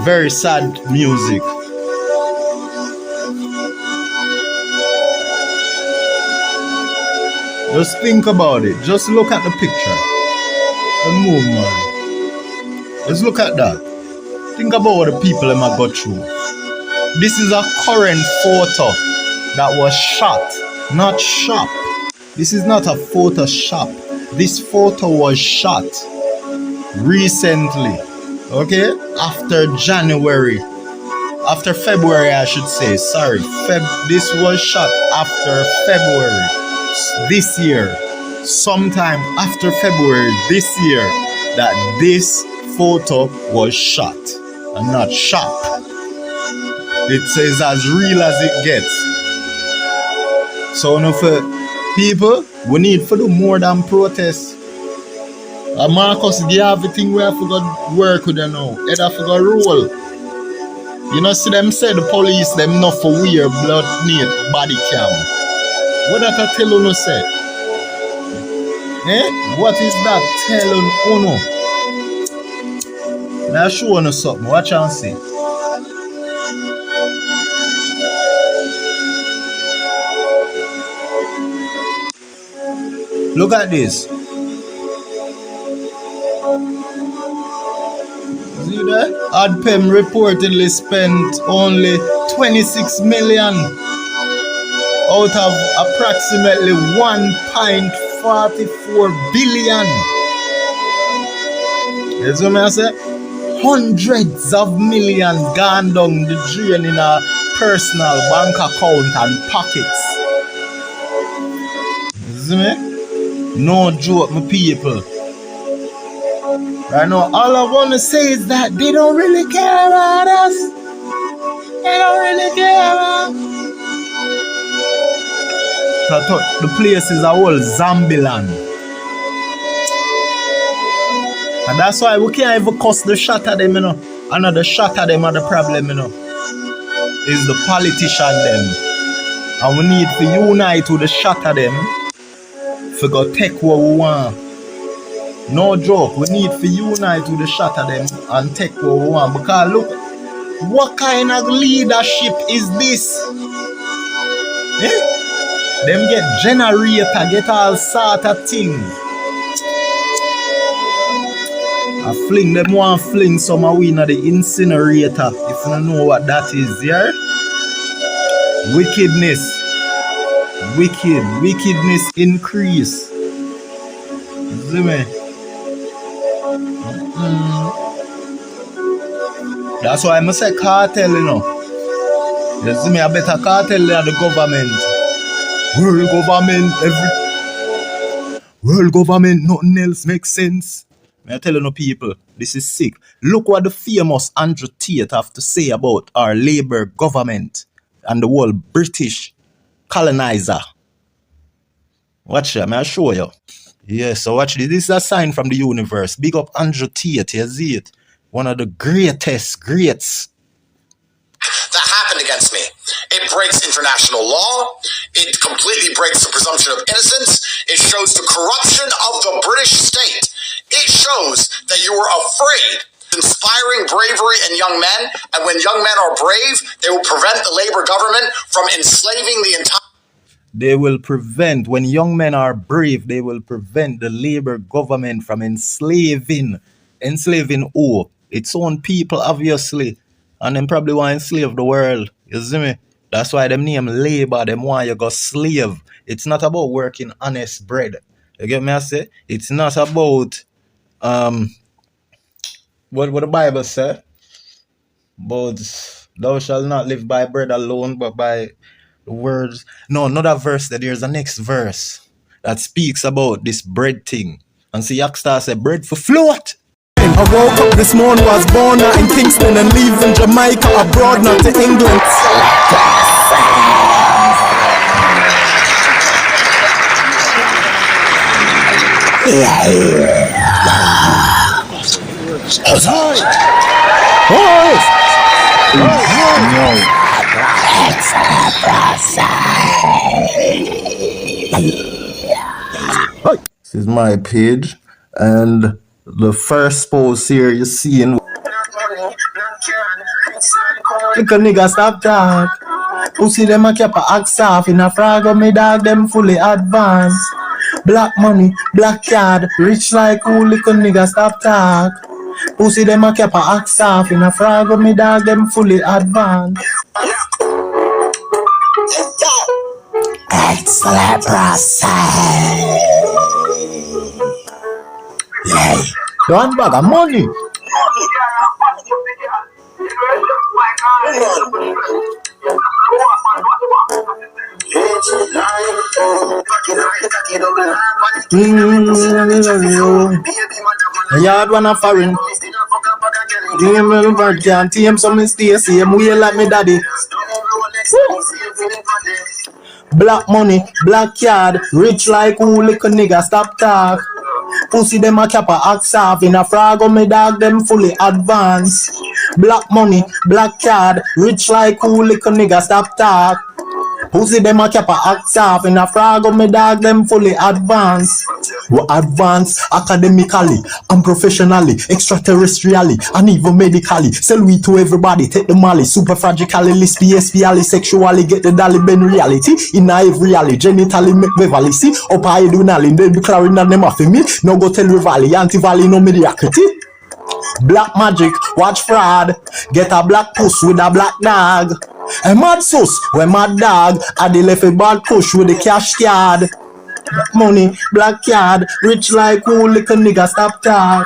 Very sad music. Just think about it. Just look at the picture. The move, man. Just look at that. Think about what the people in my got through. This is a current photo that was shot, not shop. This is not a Photoshop. This photo was shot recently, okay? After February, I should say. Sorry, this was shot after February this year. Sometime after February this year, that this photo was shot and not shop. It says as real as it gets. So now for people, we need to do more than protest. Marcus, give everything we have to go work with them now. It have to go roll. You know, see them say the police them not for wear blood need body cam. What that I tell you say? What is that telling Uno? Now show you something. Watch and see. Look at this. See there? ADPEM reportedly spent only 26 million out of approximately 1.44 billion. You see what I say? Hundreds of millions gone down the drain in a personal bank account and pockets. You see me? No joke, my people. Right now, all I want to say is that they don't really care about us. They don't really care about us. The place is a whole zombie land. And that's why we can't even cuss the shot at them, you know. Another shot at them are the problem, you know. Is the politician them. And we need to unite with the shot at them. For go take what we want. No joke, we need to unite with the shot of them and take what we want. Because look, what kind of leadership is this? Them get generator, get all sort of things. I fling them want fling some of we in the incinerator. If you don't know what that is, yeah? Wickedness. Wickedness increase. See me? That's why I say cartel, you know. You see me, I better cartel than the government. World government, nothing else makes sense. I tell you people, this is sick. Look what the famous Andrew Tate have to say about our Labour government and the whole British colonizer. Watch it, I'll show you. Yeah, so watch this. This is a sign from the universe. Big up Andrew Tate, you see it? One of the greats. That happened against me. It breaks international law. It completely breaks the presumption of innocence. It shows the corruption of the British state. It shows that you were afraid. Inspiring bravery in young men, and when young men are brave, they will prevent the Labour government from enslaving the entire... They will prevent, when young men are brave, they will prevent the Labour government from enslaving who? Its own people, obviously. And them probably want to enslave the world. You see me? That's why them name Labour, them want you go slave. It's not about working honest bread. You get me I say? It's not about what the Bible say? But thou shalt not live by bread alone, but by the words. No, not that verse. There's a next verse that speaks about this bread thing. And see, Youngstar said, bread for float. I woke up this morning, was born out in Kingston and leaving Jamaica abroad, not to England. This is my page, and the first post here you see in Little nigga stop talk. Pussy them a keep a axe off. In a frag of me dog them fully advanced. Black money, black card, rich like who little nigga stop talk. Pussy them a keep a axe off. In a frag of me dog them fully advanced. It's leprosy. Yeah. Don't bag of money. Yard one a foreign. Give me the bird can't team some stay same way like me daddy. Black money, black card, rich like who little nigga stop talk. Pussy them a cap a axe off. In a frag of me dog them fully advanced. Black money, black card, rich like who little nigga stop talk. Pussy them a cap a axe off. In a frag of me dog them fully advanced. We advance academically and professionally, extraterrestrially and even medically. Sell we to everybody, take the molly, super fragically, PSPally, sexually, get the dolly ben reality. In every alley, genitally make Beverly see. Up I do nally, they be claring that them off me. No go tell Rivali, anti-valley, no mediocrity. Black magic, watch fraud. Get a black puss with a black dog. A mad sus, when mad dog. Addi left a bad push with a cash card. Black money, black card, rich like who little nigga stop talk.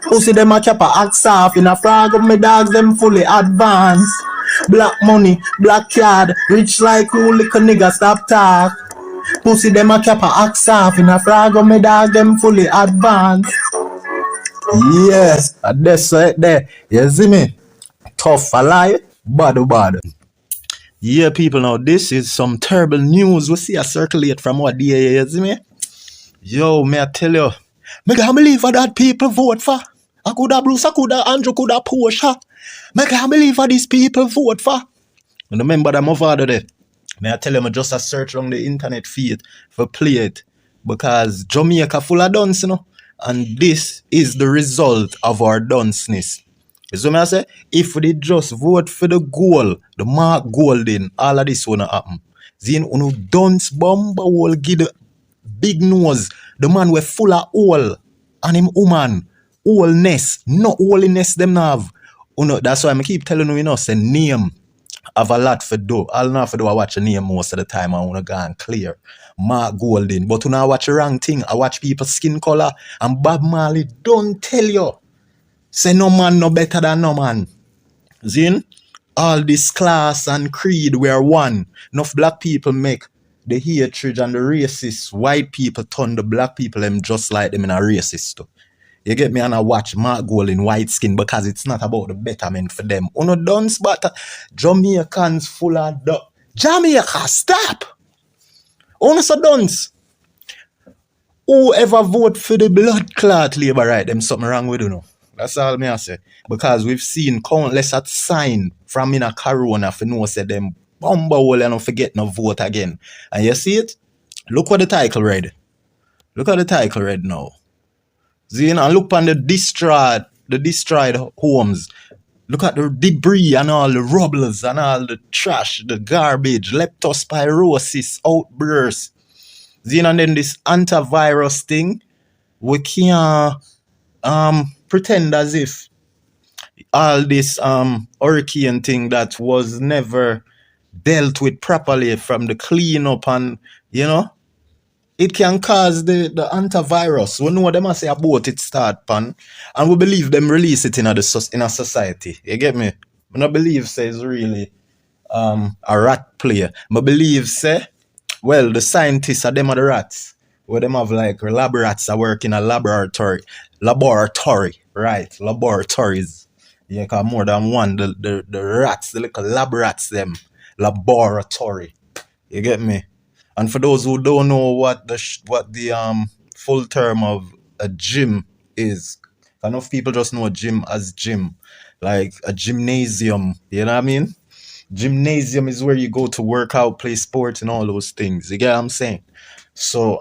Pussy them a cap a axe off. In a frag of me dogs them fully advanced. Black money, black card, rich like who little nigga stop talk. Pussy them a cap a axe off. In a frag of me dog them fully advanced. Yes, that's right there. You see me? Tough a lie, bad. Yeah, people, now this is some terrible news we see a circulate from what day, you see me? Yo, may I tell you, I can't believe that people vote for. I could have Bruce, I could have Andrew, could have Portia. I can't believe these people vote for. And remember that my father there. May I tell you, I just a search on the internet feed for play it. Because Jamaica full of dunce, you know. And this is the result of our dunceness. You see what I say? If we just vote for the goal, the mark golden, all of this won't happen. Then unu dunce bomba will give the big nose, the man we full of hole, and him woman, wholeness, not holiness them have. That's why I keep telling you, say name have a lot for do. All now for do I watch a name most of the time I wanna go and clear. Mark Golden. But when I watch the wrong thing, I watch people's skin color, and Bob Marley don't tell you. Say no man no better than no man. Zin, all this class and creed we are one. Enough black people make the hatred and the racist white people turn the black people them just like them in a racist too. You get me? And I watch Mark Gold in white skin because it's not about the betterment for them. Uno dance but Jamaicans full of Jamaica, stop! Uno so dance. Whoever vote for the blood clot labor right, them something wrong with you know. That's all me I say. Because we've seen countless at sign from in a corona for no say them bumble hole and don't forget no vote again. And you see it? Look what the title read. Look at the title read now. See, and look on the destroyed homes. Look at the debris and all the rubbles and all the trash, the garbage, leptospirosis outbursts. See, and then this antivirus thing, we can't pretend as if all this hurricane thing that was never dealt with properly from the cleanup and, you know, it can cause the antivirus. We know them a say about it start pan, and we believe them release it in a society. You get me? I don't believe say it's really a rat player. I believe say, well, the scientists are them are the rats. Where them have like lab rats that work in a laboratory, right? Laboratories. You got more than one. The rats, the little lab rats, them laboratory. You get me? And for those who don't know what the full term of a gym is, enough people just know gym as gym, like a gymnasium. You know what I mean? Gymnasium is where you go to work out, play sports, and all those things. You get what I'm saying? So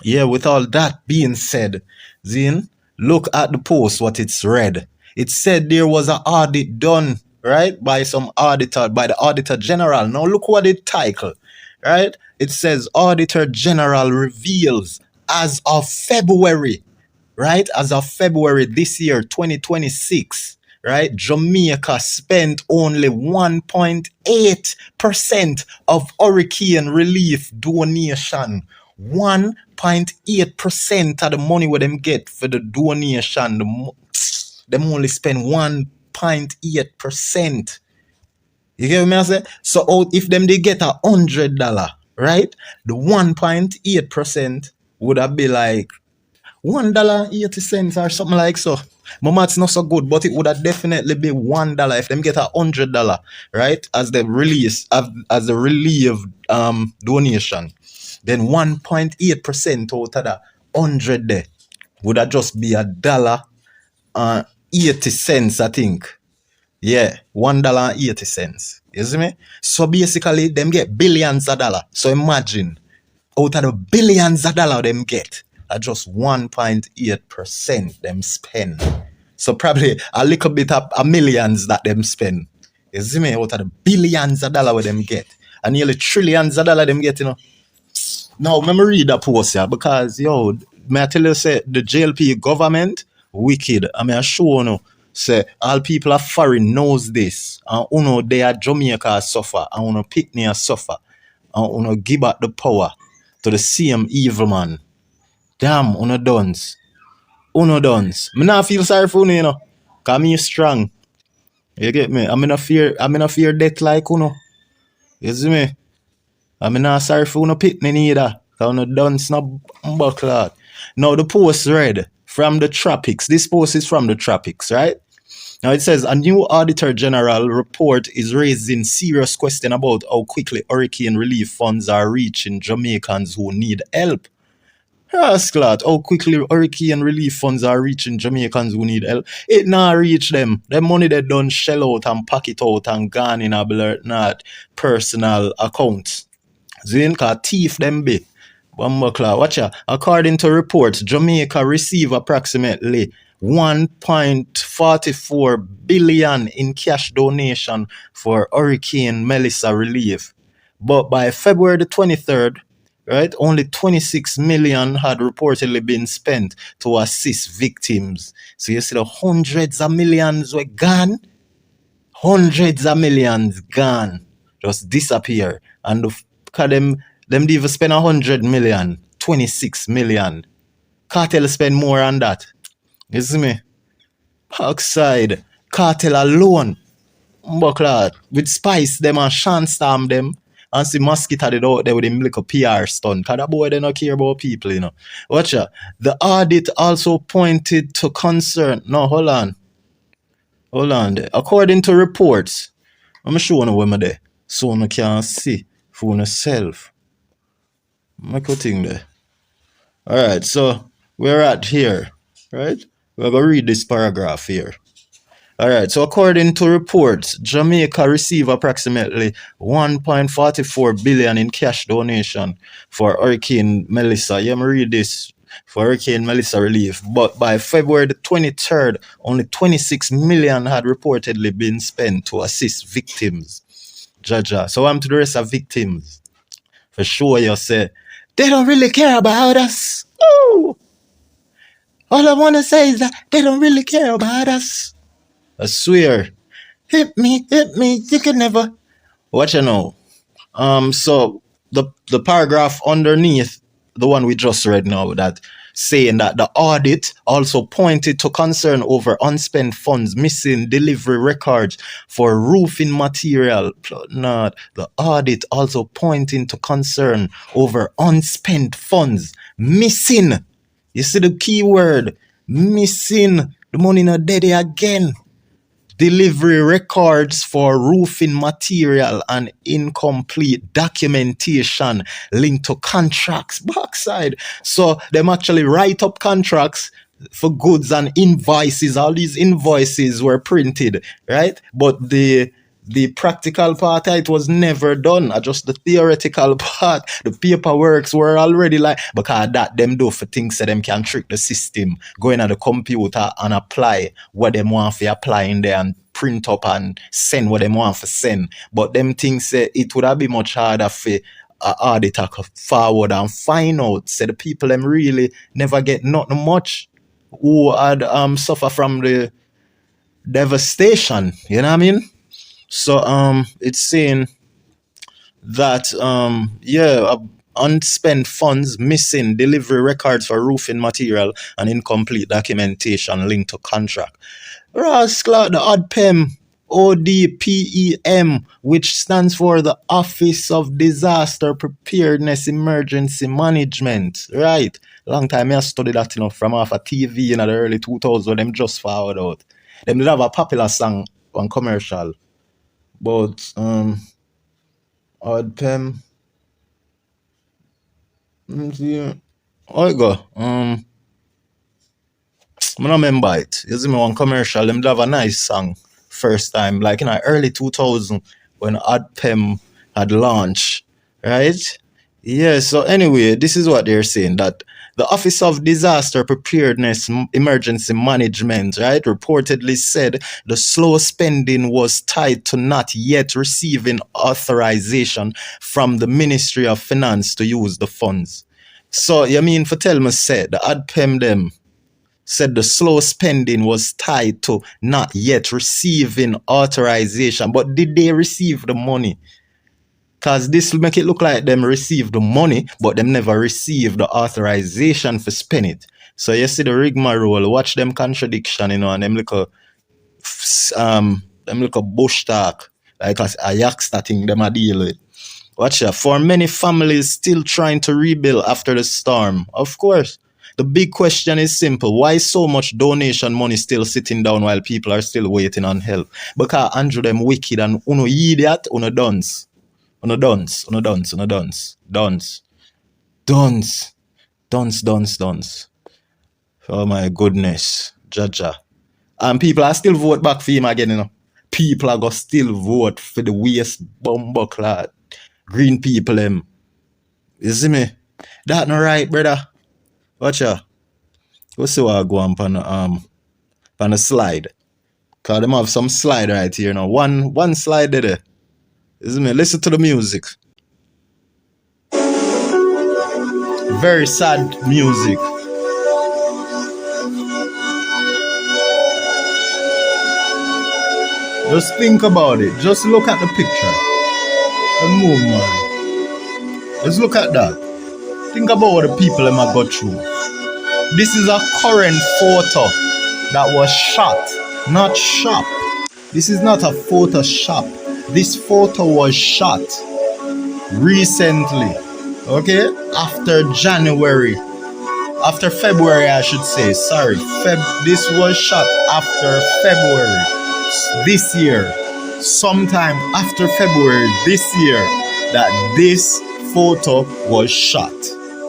yeah. With all that being said, Zin, look at the post. What it's read. It said there was an audit done, right, by some auditor, by the Auditor General. Now look what it title, right? It says Auditor General reveals as of February, right? As of February this year, 2026, right? Jamaica spent only 1.8% of hurricane relief donation. 1.8% of the money where them get for the donation. Them only spend 1.8%. You get what I say? So if them they get $100, right? The 1.8% would have be like $1.80 or something like so. My math's not so good, but it would have definitely be $1 if them get $100, right? As the release as the relief donation. Then 1.8% out of the 100 there would have just be $1.80, I think. Yeah, $1.80. You see me? So basically, them get billions of dollars. So imagine, out of the billions of dollars them get, just 1.8% them spend. So probably a little bit of millions that them spend. You see me? Out of the billions of dollars them get. And nearly trillions of dollars them get, you know. Now, let me read that post here because, may I tell you, say, the JLP government, wicked. I mean, I show you, say, all people are foreign knows this. And, they are Jamaica suffer. And, Pitney suffer. And, give back the power to the same evil man. Damn, duns. Duns. Me not feel sorry for you, Because me strong. You get me? I'm in a fear death like, You see me? I'm not sorry for Pitney neither. Because duns no buckler. Now the post read from the tropics. This post is from the tropics, right? Now it says, a new Auditor General report is raising serious question about how quickly hurricane relief funds are reaching Jamaicans who need help. Yes, Clad, how quickly hurricane relief funds are reaching Jamaicans who need help. It not reach them. Them money they done shell out and pack it out and gone in a not personal accounts. Zin ka thief them be. Watch ya. According to reports, Jamaica receive approximately 1.44 billion in cash donation for Hurricane Melissa relief. But by February the 23rd, right, only 26 million had reportedly been spent to assist victims. So you see the hundreds of millions were gone. Hundreds of millions gone. Just disappear. And them even spend 100 million, 26 million. Kartel spend more on that. You see me? Parkside, Kartel alone, buckler, with Spice them and Shanstorm them, and see Mosquito did out there with him like a PR stunt. Cause that boy they don't care about people, Watch out. The audit also pointed to concern. No, hold on. There. According to reports, I'm showing you where there, so you can see for yourself. Make a thing there. Alright, so we're at here, right? We're going to read this paragraph here. Alright, so according to reports, Jamaica received approximately 1.44 billion in cash donation for Hurricane Melissa. Yeah, me read this for Hurricane Melissa relief. But by February the 23rd, only 26 million had reportedly been spent to assist victims. Jaja. So I'm to the rest of victims. For sure, you say, they don't really care about us. Ooh. All I want to say is that they don't really care about us. I swear. Hit me, you can never. What you know? So the paragraph underneath the one we just read now, that saying that the audit also pointed to concern over unspent funds, missing delivery records for roofing material. Not the audit also pointing to concern over unspent funds, missing. You see the key word, missing. The money not dead again. Delivery records for roofing material and incomplete documentation linked to contracts backside. So them actually write up contracts for goods and invoices. All these invoices were printed, right? But the The practical part, it was never done. Just the theoretical part. The paperworks were already like, because that them do for things that them can trick the system, go in at the computer and apply what them want to apply in there and print up and send what them want to send. But them things say it would have been much harder for auditor forward and find out. Say the people them really never get nothing much who had suffer from the devastation. You know what I mean? So it's saying that unspent funds, missing delivery records for roofing material, and incomplete documentation linked to contract. Rascal, the ODPEM, ODPEM, which stands for the Office of Disaster Preparedness Emergency Management. Right. Long time I studied that, from off a TV in the early 2000s when them just found out. Them did have a popular song on commercial. But ODPEM. I go. I don't remember it. You see me one commercial, them have a nice song first time, like in the early 2000 when ODPEM had launched, right? Yeah, so anyway, this is what they're saying, that the Office of Disaster Preparedness Emergency Management, right, reportedly said the slow spending was tied to not yet receiving authorization from the Ministry of Finance to use the funds. So, you mean for tell me, said the ODPEM them said the slow spending was tied to not yet receiving authorization. But did they receive the money? Because this will make it look like them received the money, but them never received the authorization for spend it. So you see the rigmarole, watch them contradiction, and them little bush talk, like a yaksta thing them a deal with. Watch ya. For many families still trying to rebuild after the storm, of course. The big question is simple. Why so much donation money still sitting down while people are still waiting on help? Because Andrew them wicked and uno idiot, uno dunce. Uno dunce. Oh my goodness. Jaja. And people are still vote back for him again, People are going to still vote for the waste bumbuckler. Green people them. You see me? That not right, brother. Watch ya. We'll see what I go on the slide. Cause them have some slide right here now. One slide there. You see me? Listen to the music. Very sad music. Just think about it. Just look at the picture. And move, man. Just look at that. Think about what the people them have got through. This is a current photo that was shot, not shop. This is not a Photoshop. This photo was shot recently, okay? After February, I should say. Sorry, this was shot after February this year. Sometime after February this year, that this photo was shot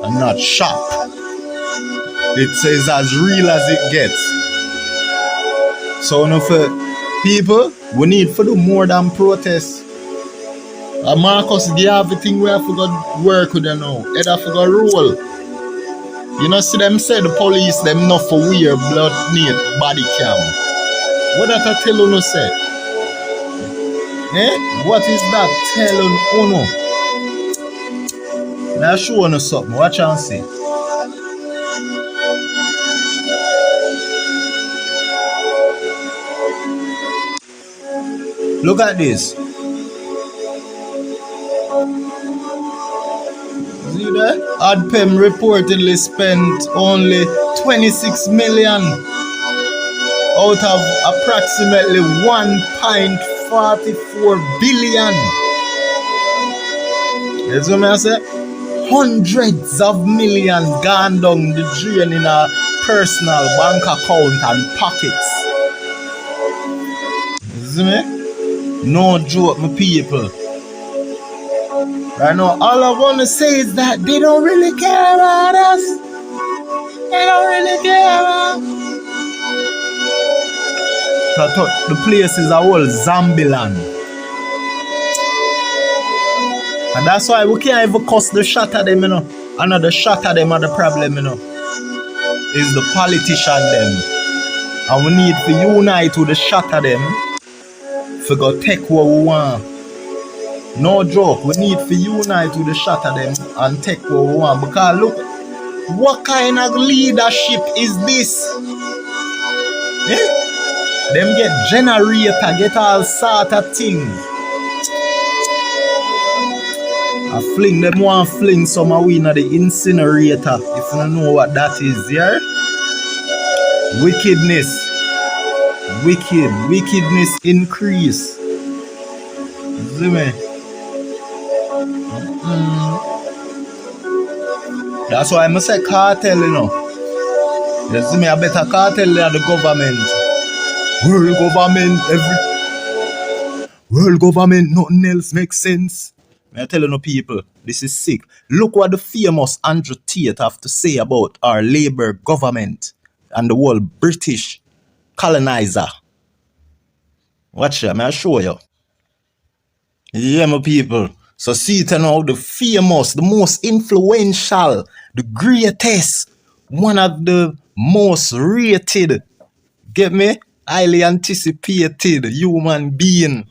and not shop. It says as real as it gets. So for people, we need to do more than protest. Marcus, give everything we have to go work with them now. They have to go roll. See them say the police them not for wear blood need body cam. What that I tell you say? What is that telling Uno? Now show you something. Watch and see. Look at this. See there? ODPEM reportedly spent only 26 million out of approximately 1.44 billion. You see what I say? Hundreds of millions gone down the drain in a personal bank account and pockets. You see me? No joke, my people. Right now, all I want to say is that they don't really care about us. They don't really care about us. The place is a whole zombie land. And that's why we can't even cuss the shot at them, you know. Another shot at them are the problem, you know. Is the politician them. And we need to unite with the shot at them for go take what we want. No joke, we need to unite with the shot at them and take what we want. Because look, what kind of leadership is this? Eh? Them get generator, get all sort of things. I fling them one fling some away in the incinerator. If you don't know what that is, yeah? Wickedness. Wickedness increase. See me? That's why I say cartel, you know. You see me, I better cartel than the government. World government, nothing else makes sense. I'm telling you people, this is sick. Look what the famous Andrew Tate have to say about our Labour government and the whole British colonizer. Watch it, I'll show you. Yeah, my people. So see it now, the famous, the most influential, the greatest, one of the most rated, get me? Highly anticipated human being,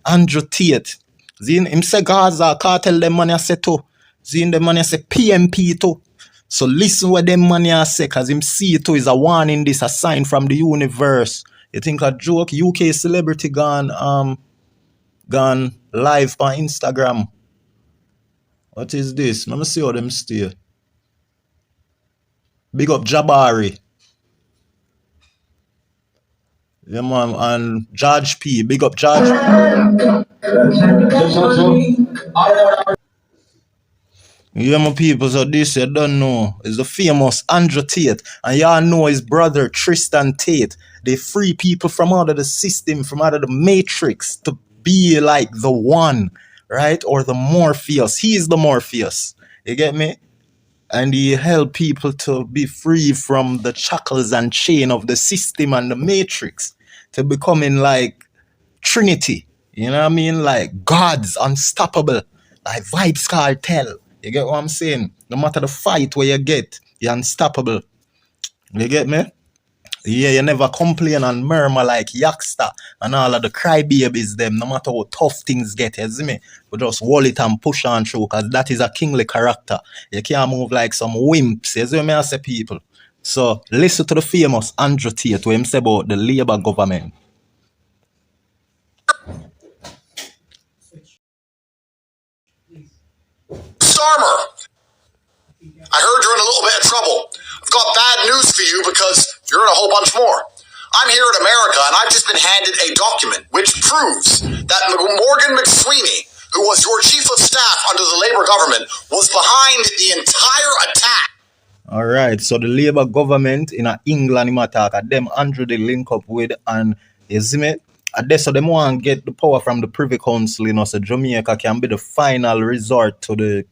Andrew Tate. Zin him say Gaza, Kartel them money I say too. Zin them money I say PMP too. So listen what them money I say, cause him see it too is a warning, this a sign from the universe. You think a joke? UK celebrity gone live on Instagram. What is this? Let me see how them stay. Big up Jabari. Yeah man, and Judge P. Big up Judge. Yeah, my people, so this you don't know is the famous Andrew Tate, and y'all know his brother Tristan Tate. They free people from out of the system, from out of the matrix to be like the one, right? Or the Morpheus. He is the Morpheus. You get me? And he help people to be free from the shackles and chain of the system and the matrix to becoming like Trinity. You know what I mean? Like gods, unstoppable. Like Vybz Kartel. You get what I'm saying? No matter the fight where you get, you're unstoppable. You get me? Yeah, you never complain and murmur like Yaksta and all of the crybabies them, no matter how tough things get, you see me? We just wall it and push on through, because that is a kingly character. You can't move like some wimps, you see me I say people? So, listen to the famous Andrew Tate, where him say about the Labour government. Starmer, I heard you're in a little bit of trouble. I've got bad news for you because you're in a whole bunch more. I'm here in America and I've just been handed a document which proves that Morgan McSweeney, who was your chief of staff under the Labour government, was behind the entire attack. All right, so the Labour government in England, him attack, and them Andrew they link up with, and you see me? So them want to get the power from the Privy Council, you know, so Jamaica can be the final resort to the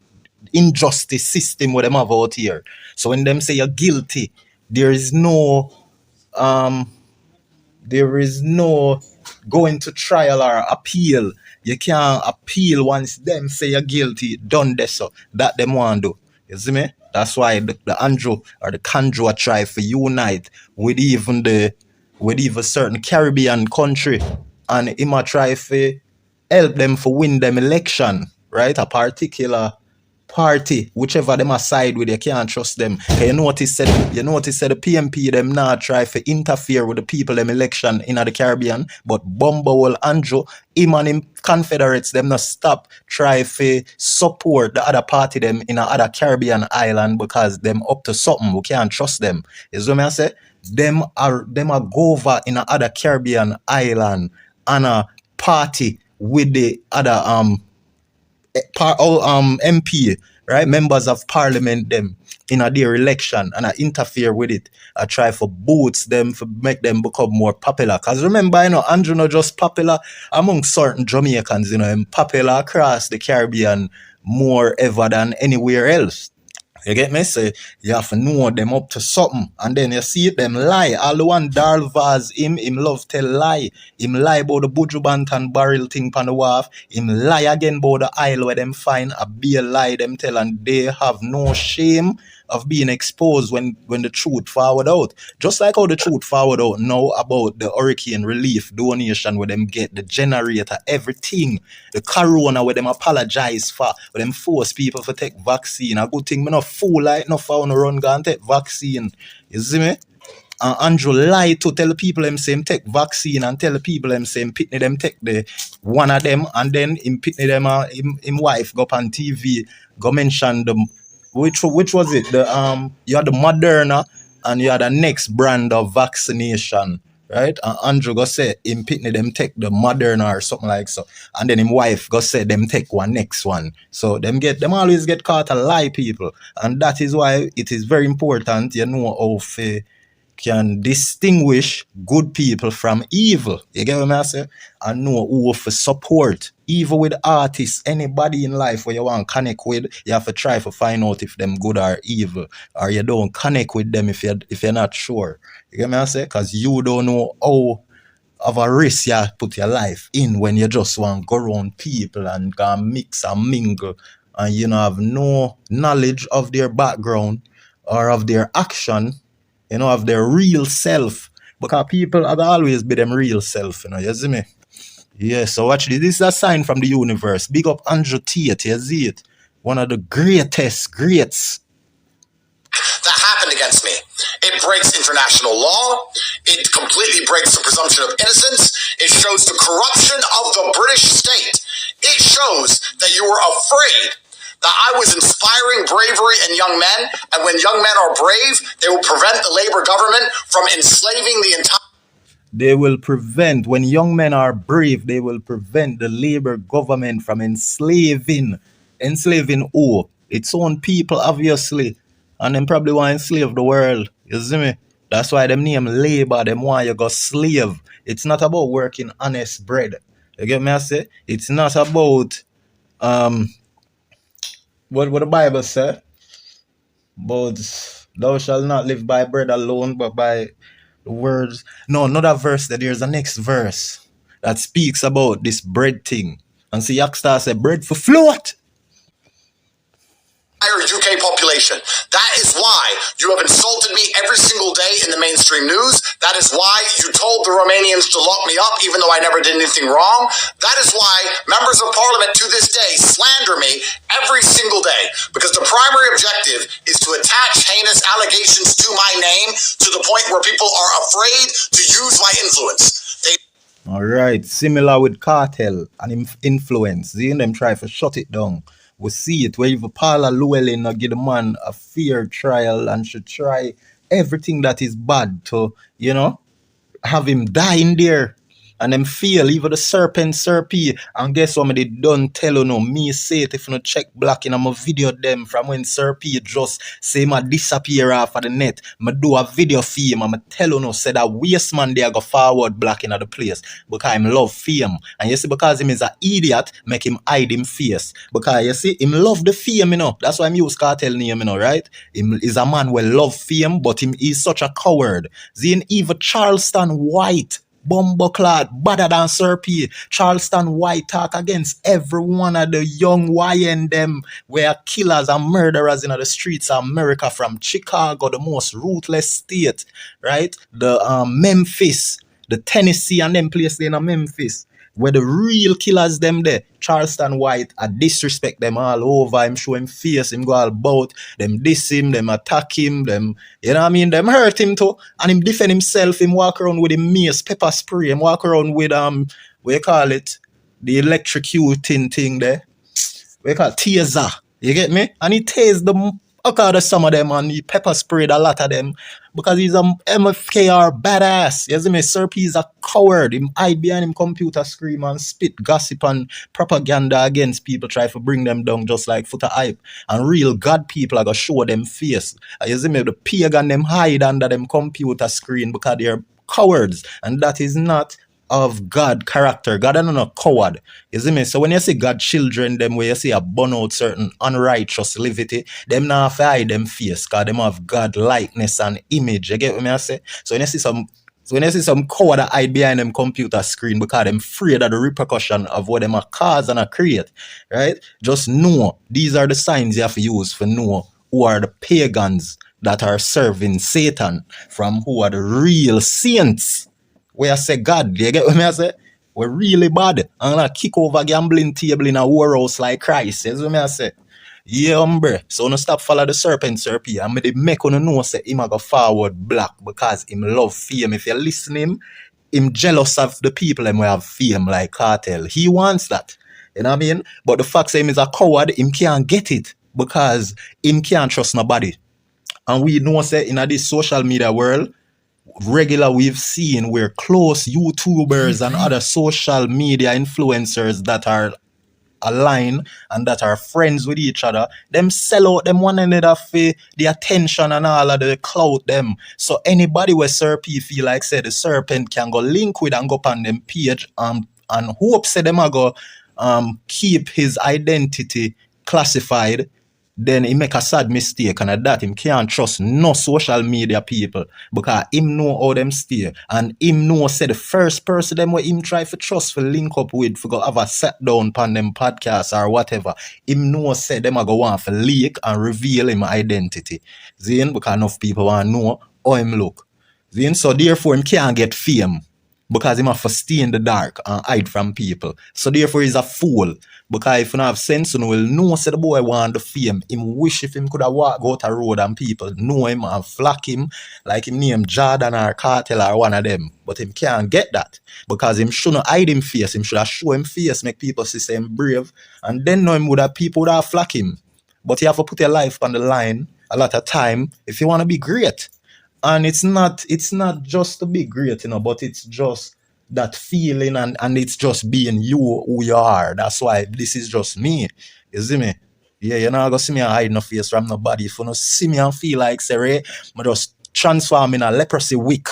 injustice system where them have out here. So when them say you're guilty, there is no going to trial or appeal. You can't appeal once them say you're guilty, done this, so that them want to do. You see me? That's why the Andrew or the Kandra try for unite with even certain Caribbean country, and him a try for help them for win them election, right? A particular party, whichever them aside with, you can't trust them. You notice said the PMP them not try to interfere with the people them election in the Caribbean, but Bumble Andrew, him and him Confederates them not stop try to support the other party them in a other Caribbean island because them up to something. We can't trust them. You see what I say? Them are go over in a other Caribbean island and a party with the other MP, right? Members of parliament them in their election, and I interfere with it. I try for boots them, for make them become more popular. Because remember, you know, Andrew not just popular among certain Jamaicans, you know, and popular across the Caribbean more ever than anywhere else. You get me? Say you have to know them up to something. And then you see them lie. All the one Darl Vaz, him love tell lie. Him lie about the Buju Banton barrel thing pan the wharf. Him lie again about the aisle where them find a beer lie them tell, and they have no shame of being exposed when the truth forward out. Just like how the truth forward out now about the hurricane relief donation where them get the generator, everything, the corona where them apologize for, where them force people to take vaccine. A good thing me not fool like no for no run go and take vaccine. You see me? And Andrew lied to tell the people them say him take vaccine and tell the people them say him pitney them take the one of them, and then him pitney them him wife go up on TV go mention the which was it? The you had the Moderna and you had the next brand of vaccination, right? And Andrew go say him pitney them take the Moderna or something like so, and then him wife go say them take one next one. So them always get caught a lie, people, and that is why it is very important you know how can distinguish good people from evil. You get what I say? And know who to support. Even with artists, anybody in life where you want to connect with, you have to try to find out if them good or evil. Or you don't connect with them if you're not sure. You get what I say? Because you don't know how of a risk you put your life in when you just want to go around people and go and mix and mingle, and you know have no knowledge of their background or of their action, you know, of their real self. Because people have always be them real self, you know, you see me? Yeah, so actually this is a sign from the universe. Big up Andrew Tate, you see it? One of the greats. That happened against me. It breaks international law. It completely breaks the presumption of innocence. It shows the corruption of the British state. It shows that you were afraid that I was inspiring bravery in young men, and when young men are brave, they will prevent the Labour government from enslaving the entire... They will prevent, when young men are brave, they will prevent the Labour government from enslaving who? Its own people, obviously. And them probably want to enslave the world. You see me? That's why them name Labour, them want you go slave. It's not about working honest bread. You get me I say? It's not about what the Bible say? But thou shalt not live by bread alone, but by the words. No, another verse that there's a next verse that speaks about this bread thing. And see, Youngstar said, bread for float. UK population. That is why you have insulted me every single day in the mainstream news. That is why you told the Romanians to lock me up even though I never did anything wrong. That is why members of parliament to this day slander me every single day, because the primary objective is to attach heinous allegations to my name to the point where people are afraid to use my influence. All right, similar with Kartel and influence. Seeing them try to shut it down. We see it where even Paula Llewellyn give the man a fair trial and should try everything that is bad to, you know, have him die in there. And them feel even the serpent serpy. And guess what they don't tell you no. Me say it if you no check black in my video them from when serpy just say my disappear off of the net. Me do a video for him and me tell you no say that waste man there go forward black in the place. Because him love fame. And you see because him is an idiot, make him hide him face. Because you see him love the fame, you know. That's why I'm use Kartel name, you know, right? Him is a man who love fame, but him is such a coward. See, even Charleston White, Bumbleclad, better than Sir P. Charleston White talk against every one of the young YN them where killers and murderers in the streets of America, from Chicago, the most ruthless state, right? The Memphis, the Tennessee and them place in Memphis, where the real killers them there. Charleston White, I disrespect them all over. Him show him face, him go all about, them diss him, them attack him, them, you know what I mean? Them hurt him too. And him defend himself, him walk around with him mace, pepper spray, him walk around with what you call it? The electrocuting thing there. What you call it? Taser. You get me? And he tased the out of some of them and he pepper sprayed a lot of them because he's a MFKR badass. You see me? Sir P is a coward. Him hide behind him computer scream and spit gossip and propaganda against people, try to bring them down just like foot of hype. And real God people are gonna show them face. You see me? The pagan them hide under them computer screen because they're cowards. And that is not of God character. God is not a coward. You see me? So when you see God children, them where you see a burn out certain unrighteous levity, them not have to hide them face, because them have God likeness and image. You get what I say? So when you see some coward that hide behind them computer screen because them afraid of the repercussion of what them a cause and a create, right? Just know these are the signs you have to use for know who are the pagans that are serving Satan from who are the real saints. Where I say God, you get what I say? We're really bad. I'm gonna kick over gambling table in a warehouse like Christ. You know what I say? Yeah, umbre. So no stop follow the serpent, serpy. And me they make on know say him a go forward black because him love fame. If you listen him jealous of the people them who have fame like Kartel. He wants that. You know what I mean? But the fact say him is a coward, him can't get it because him can't trust nobody. And we know say in this social media world, regular we've seen where close YouTubers and other social media influencers that are aligned and that are friends with each other, them sell out them one another for the attention and all of the clout them. So anybody where Serpy feel like say the serpent can go link with and go up on them page and hope say them a go keep his identity classified, then he make a sad mistake, and at that him can't trust no social media people because him know how them stay, and him know say the first person them where him try for trust for link up with for go have a sit down pan them podcast or whatever, him know say them a go want for leak and reveal him identity. Zin, because enough people want to know how him look. Zin, so therefore him can't get fame because him have to stay in the dark and hide from people. So therefore he's a fool. Because if you don't have sense, you will know say the boy want the fame. Him wish if him could have walked out a road and people know him and flock him like him name Jordan or Kartel or one of them. But him can't get that. Because him shouldn't hide him face. Him should have show him face, make people see him brave. And then know him would have people would have flock him. But you have to put your life on the line a lot of time if you want to be great. And it's not just to be great, but it's just that feeling and it's just being you who you are. That's why this is just me. You see me? Yeah, you're not gonna see me and hide no face from nobody. If you don't see me and feel like say, hey, I just transform in a leprosy wick.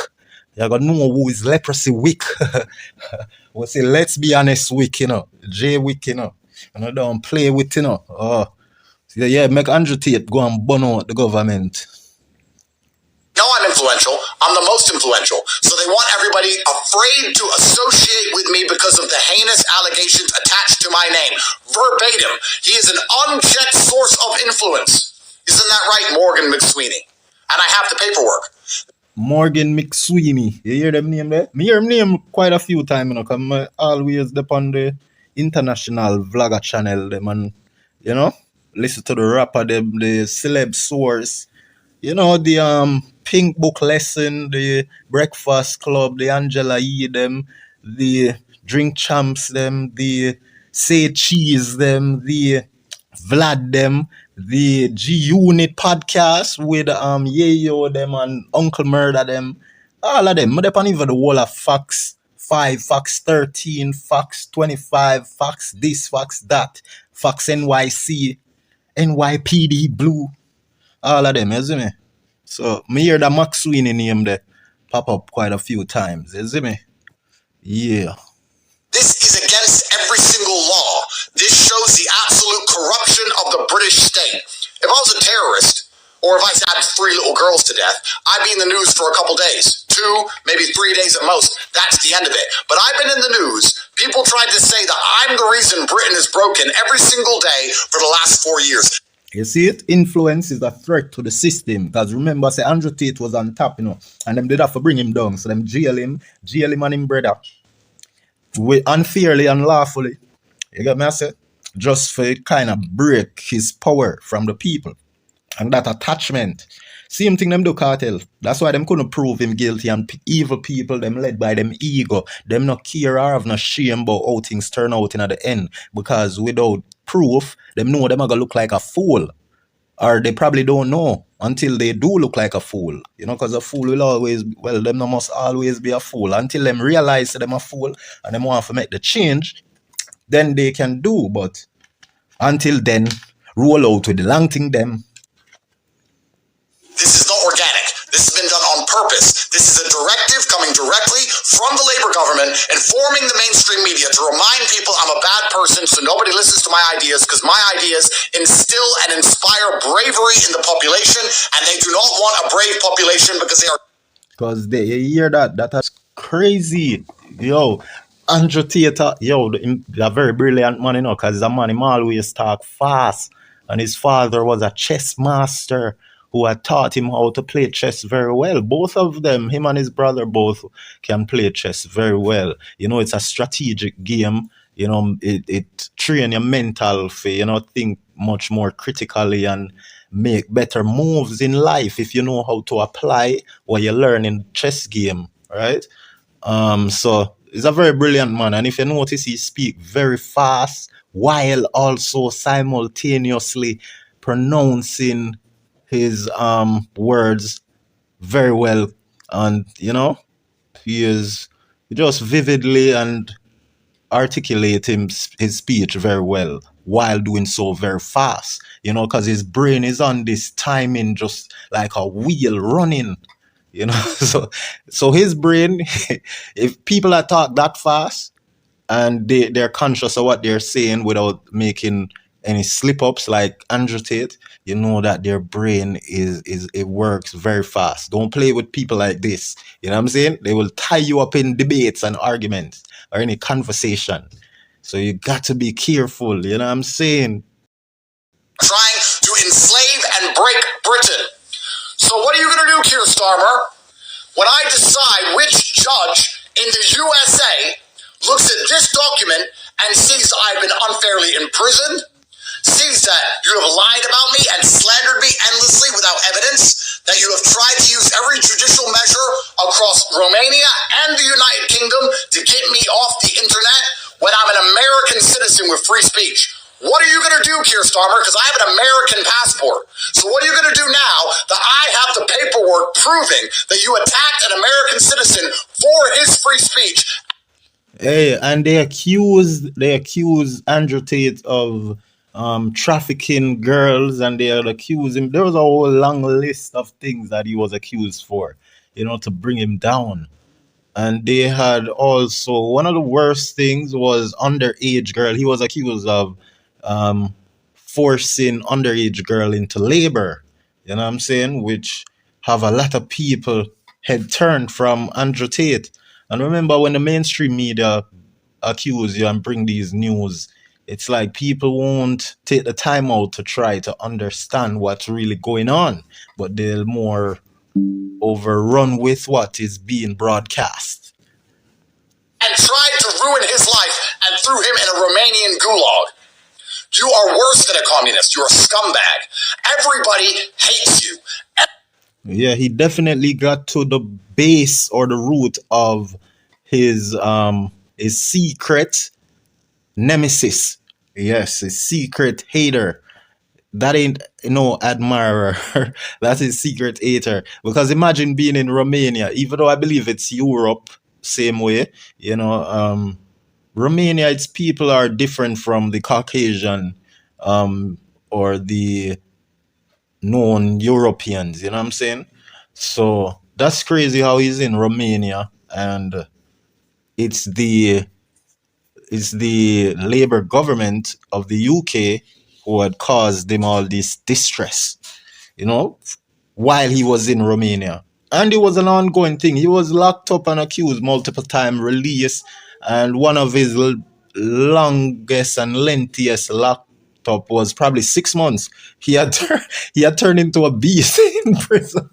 You're gonna know who is leprosy wick. We say let's be honest wick, J wick, don't play with, Oh. Yeah, make Andrew Tate go and burn out the government. Know I'm influential. I'm the most influential. So they want everybody afraid to associate with me because of the heinous allegations attached to my name. Verbatim. He is an unchecked source of influence. Isn't that right, Morgan McSweeney? And I have the paperwork. Morgan McSweeney. You hear them name there? Me hear him name quite a few times, because I always depend on the international vlogger channel them and, listen to the rapper, them, the celeb source. The Pink Book Lesson, the Breakfast Club, the Angela Yee them, the Drink Champs them, the Say Cheese them, the Vlad them, the G Unit podcast with Yayo them and Uncle Murder them, all of them. But even the whole of Fox 5, Fox 13, Fox 25, Fox this, Fox that, Fox NYC, NYPD Blue. All of them, you see me? So, me hear the McSweeney name there pop up quite a few times, you see me? Yeah. This is against every single law. This shows the absolute corruption of the British state. If I was a terrorist, or if I stabbed 3 little girls to death, I'd be in the news for a couple days. 2, maybe 3 days at most. That's the end of it. But I've been in the news. People tried to say that I'm the reason Britain is broken every single day for the last 4 years. You see it? Influence is a threat to the system. Because remember, say Andrew Tate was on top, and them did have to bring him down. So them jail him and him brother. Unfairly and lawfully. You get me, I say? Just for kind of break his power from the people. And that attachment. Same thing them do Kartel. That's why them couldn't prove him guilty, and evil people, them led by them ego. Them not care or have no shame about how things turn out in at the end. Because without proof, them know them are gonna look like a fool. Or they probably don't know until they do look like a fool. Because a fool will always, them no must always be a fool. Until them realize that them a fool and them want to make the change, then they can do. But until then, roll out with the long thing them. This is not organic. This has been done on purpose. This is a directive coming directly from the Labour government government informing the mainstream media to remind people I'm a bad person so nobody listens to my ideas because my ideas instill and inspire bravery in the population, and they do not want a brave population because they are... Because they you hear that? That's crazy. Yo, Andrew Tate, a very brilliant man, you know, because a man him always talk fast. And his father was a chess master who had taught him how to play chess very well. Both of them, him and his brother, both can play chess very well. You know, it's a strategic game. You know, it train your mental for, you know, think much more critically and make better moves in life if you know how to apply what you learn in chess game, right? So he's a very brilliant man, and if you notice, he speak very fast while also simultaneously pronouncing his words very well, and you know he is just vividly and articulate his speech very well while doing so very fast, you know, because his brain is on this timing just like a wheel running, you know. So his brain, if people are talk that fast and they're conscious of what they're saying without making any slip ups like Andrew Tate, you know that their brain is it works very fast. Don't play with people like this. You know what I'm saying? They will tie you up in debates and arguments or any conversation. So you got to be careful, you know what I'm saying? Trying to enslave and break Britain. So what are you going to do, Keir Starmer, when I decide which judge in the USA looks at this document and sees I've been unfairly imprisoned, sees that you have lied about me and slandered me endlessly without evidence, that you have tried to use every judicial measure across Romania and the United Kingdom to get me off the internet when I'm an American citizen with free speech? What are you going to do, Keir Starmer? Because I have an American passport. So what are you going to do now that I have the paperwork proving that you attacked an American citizen for his free speech? Hey, and they accuse Andrew Tate of trafficking girls, and they had accused him. There was a whole long list of things that he was accused for, you know, to bring him down. And they had also one of the worst things was underage girl. He was accused of forcing underage girl into labor. You know what I'm saying? Which have a lot of people head turned from Andrew Tate. And remember, when the mainstream media accuse you and bring these news, it's like people won't take the time out to try to understand what's really going on, but they'll more overrun with what is being broadcast. And tried to ruin his life and threw him in a Romanian gulag. You are worse than a communist. You're a scumbag. Everybody hates you. Yeah, he definitely got to the base or the root of his secret nemesis. Yes, his secret hater. That ain't no admirer. That's his secret hater. Because imagine being in Romania, even though I believe it's Europe, same way, you know, Romania, its people are different from the Caucasian or the known Europeans, you know what I'm saying? So that's crazy how he's in Romania, and it's the Labour government of the UK who had caused him all this distress, you know, while he was in Romania. And it was an ongoing thing. He was locked up and accused multiple times, released, and one of his longest and lengthiest locked up was probably 6 months. He had turned into a beast in prison.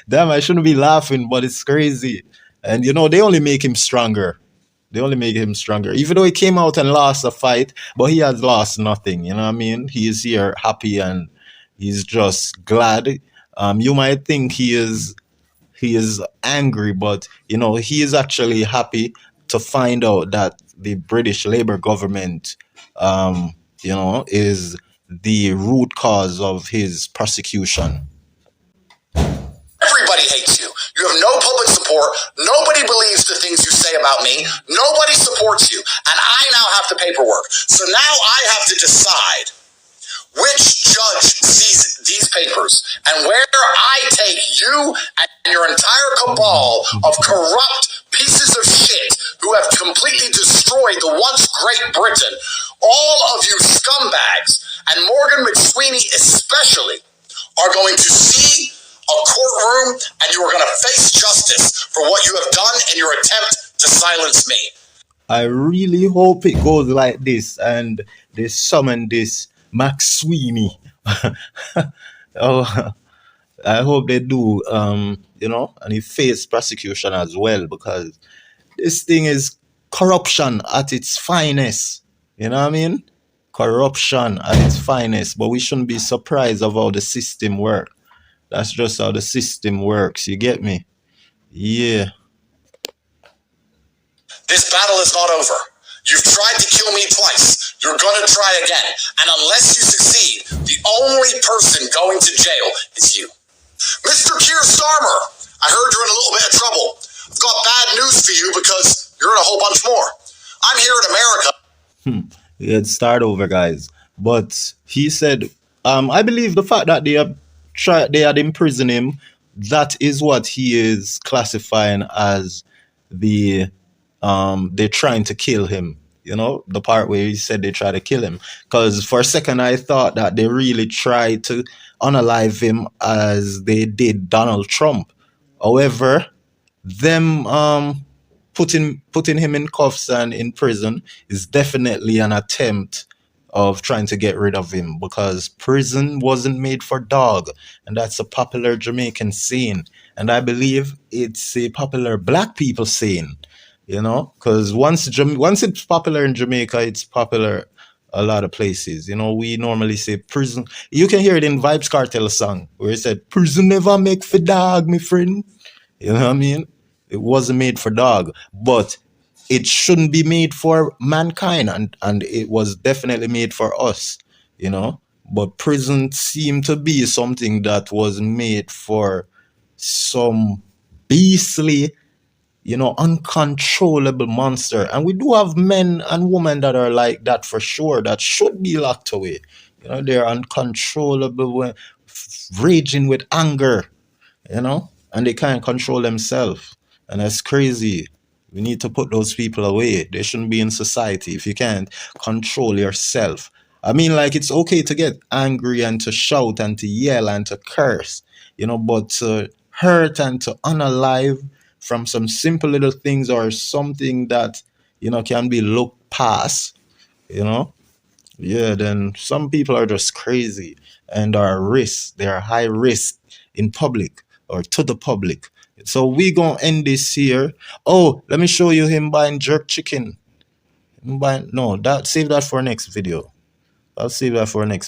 Damn, I shouldn't be laughing, but it's crazy. And you know, they only make him stronger. Even though he came out and lost a fight, but he has lost nothing. You know what I mean? He is here happy and he's just glad. You might think he is angry, but you know, he is actually happy to find out that the British Labour government, you know, is the root cause of his prosecution. Everybody hates you. You have no public support. Nobody believes the things you say about me. Nobody supports you. And I now have the paperwork. So now I have to decide which judge sees these papers and where I take you and your entire cabal of corrupt pieces of shit who have completely destroyed the once great Britain. All of you scumbags, and Morgan McSweeney especially, are going to see a courtroom, and you are going to face justice for what you have done in your attempt to silence me. I really hope it goes like this and they summon this McSweeney. Oh, I hope they do, and he face prosecution as well, because this thing is corruption at its finest. You know what I mean? Corruption at its finest. But we shouldn't be surprised of how the system works. That's just how the system works. You get me? Yeah. This battle is not over. You've tried to kill me twice. You're going to try again. And unless you succeed, the only person going to jail is you. Mr. Keir Starmer, I heard you're in a little bit of trouble. I've got bad news for you because you're in a whole bunch more. I'm here in America. Let's start over, guys. But he said, I believe the fact that they had imprisoned him, that is what he is classifying as they're trying to kill him. You know, the part where he said they try to kill him. Because for a second I thought that they really tried to unalive him as they did Donald Trump. However, them putting him in cuffs and in prison is definitely an attempt of trying to get rid of him, because prison wasn't made for dog, and that's a popular Jamaican saying, and I believe it's a popular black people saying, you know, because once it's popular in Jamaica, it's popular a lot of places. You know, we normally say prison. You can hear it in Vybz Kartel song where he said, "Prison never make for dog, my friend." You know what I mean? It wasn't made for dog, but it shouldn't be made for mankind, and it was definitely made for us, you know. But prison seemed to be something that was made for some beastly, you know, uncontrollable monster. And we do have men and women that are like that for sure, that should be locked away. You know, they're uncontrollable, raging with anger, you know, and they can't control themselves. And that's crazy. We need to put those people away. They shouldn't be in society if you can't control yourself. I mean, like, it's okay to get angry and to shout and to yell and to curse, you know, but to hurt and to unalive from some simple little things or something that, you know, can be looked past, you know, yeah, then some people are just crazy and are risk. They are high risk in public or to the public. So we gonna end this here. Oh, let me show you him buying jerk chicken. No, save that for next video. I'll save that for next